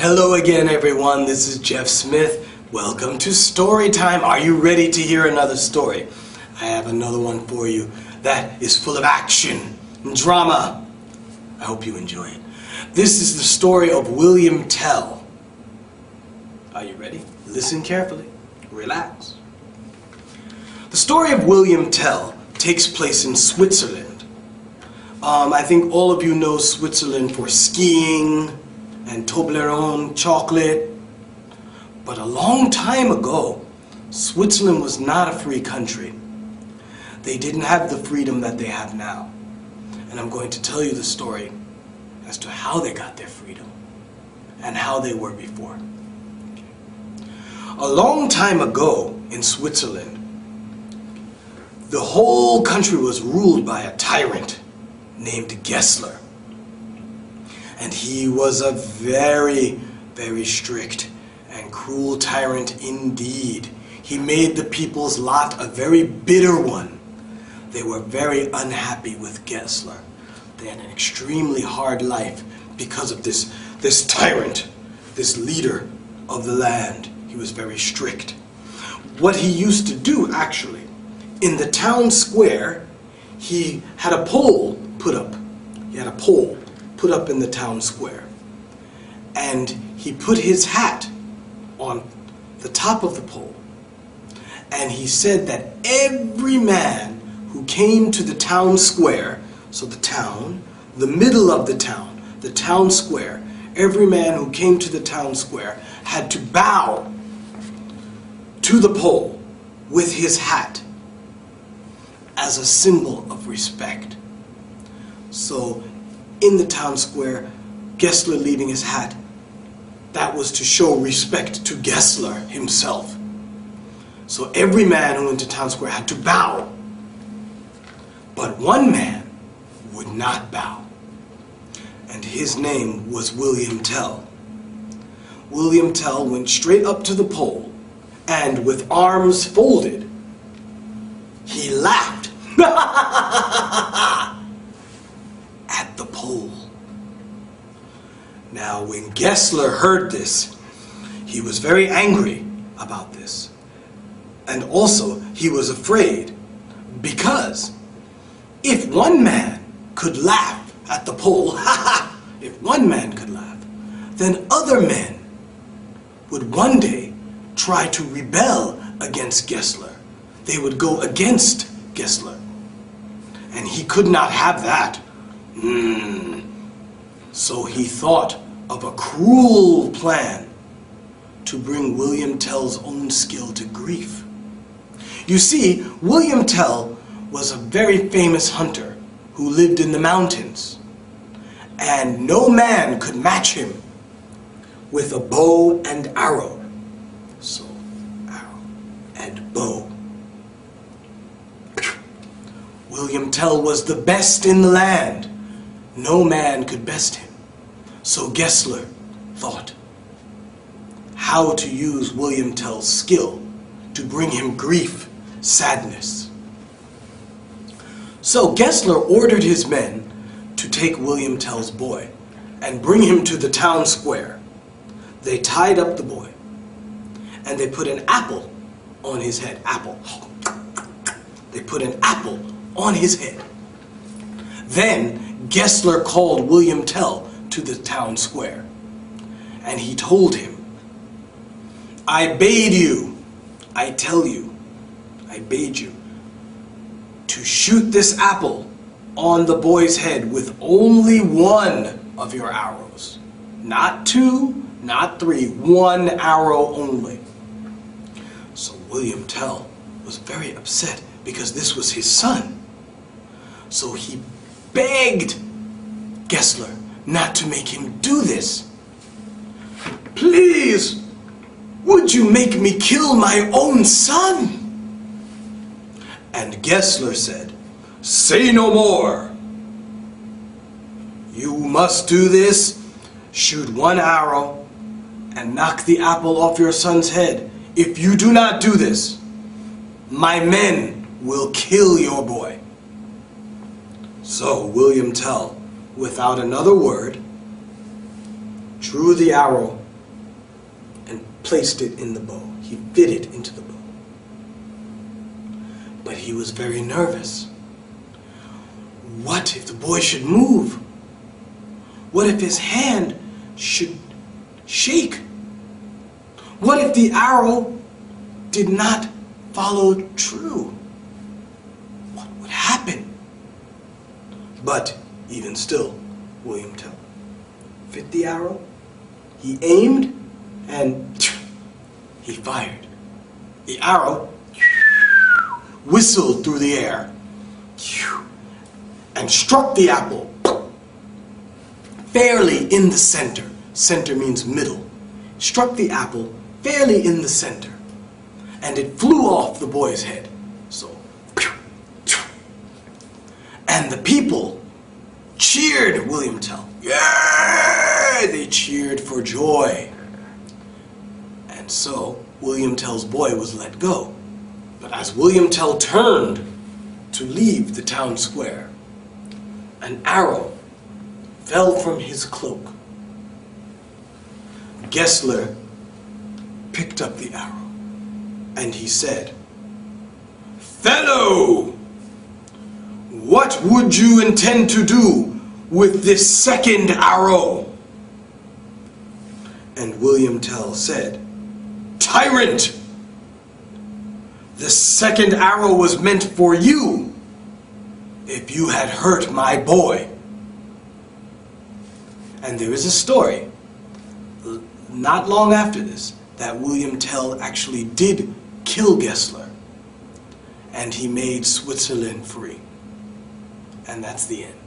Hello again, everyone. This is Jeff Smith. Welcome to Story Time. Are you ready to hear another story? I have another one for you that is full of action and drama. I hope you enjoy it. This is the story of William Tell. Are you ready? Listen carefully. Relax. The story of William Tell takes place in Switzerland. I think all of you know Switzerland for skiing and Toblerone chocolate. But a long time ago, Switzerland was not a free country. They didn't have the freedom that they have now. And I'm going to tell you the story as to how they got their freedom and how they were before. A long time ago in Switzerland, the whole country was ruled by a tyrant named Gessler. And he was a very, very strict and cruel tyrant indeed. He made the people's lot a very bitter one. They were very unhappy with Gessler. They had an extremely hard life because of this tyrant, this leader of the land. He was very strict. What he used to do, actually, in the town square, he had a pole put up. He had a pole put up in the town square. And he put his hat on the top of the pole. And he said that every man who came to the town square, so the town, the middle of the town square, every man who came to the town square had to bow to the pole with his hat as a symbol of respect. So in the town square, Gessler leaving his hat, that was to show respect to Gessler himself. So every man who went to town square had to bow. But one man would not bow. And his name was William Tell. William Tell went straight up to the pole, and with arms folded, he laughed at the pole. Now, when Gessler heard this, he was very angry about this. And also, he was afraid, because if one man could laugh at the pole, if one man could laugh, then other men would one day try to rebel against Gessler. They would go against Gessler. And he could not have that. So he thought of a cruel plan to bring William Tell's own skill to grief. You see, William Tell was a very famous hunter who lived in the mountains, and no man could match him with a bow and arrow. So, arrow and bow. William Tell was the best in the land. No man could best him. So Gessler thought how to use William Tell's skill to bring him grief, sadness. So Gessler ordered his men to take William Tell's boy and bring him to the town square. They tied up the boy and they put an apple on his head. Apple. They put an apple on his head. Then Gessler called William Tell to the town square, and he told him, I bade you to shoot this apple on the boy's head with only one of your arrows. Not two, not three, one arrow only. So William Tell was very upset because this was his son. So he begged Gessler not to make him do this. Please, would you make me kill my own son? And Gessler said, say no more. You must do this. Shoot one arrow and knock the apple off your son's head. If you do not do this, my men will kill your boy. So William Tell, without another word, drew the arrow placed it in the bow. He fit it into the bow. But he was very nervous. What if the boy should move? What if his hand should shake? What if the arrow did not follow true? What would happen? But even still, William Tell fit the arrow, he aimed, and he fired. The arrow whistled through the air and struck the apple fairly in the center. Center means middle. Struck the apple fairly in the center, and it flew off the boy's head. So, and the people cheered William Tell. Yay! They cheered for joy. And so, William Tell's boy was let go. But as William Tell turned to leave the town square, an arrow fell from his cloak. Gessler picked up the arrow, and he said, "Fellow, what would you intend to do with this second arrow?" And William Tell said, "Tyrant! The second arrow was meant for you if you had hurt my boy." And there is a story, not long after this, that William Tell actually did kill Gessler, and he made Switzerland free. And that's the end.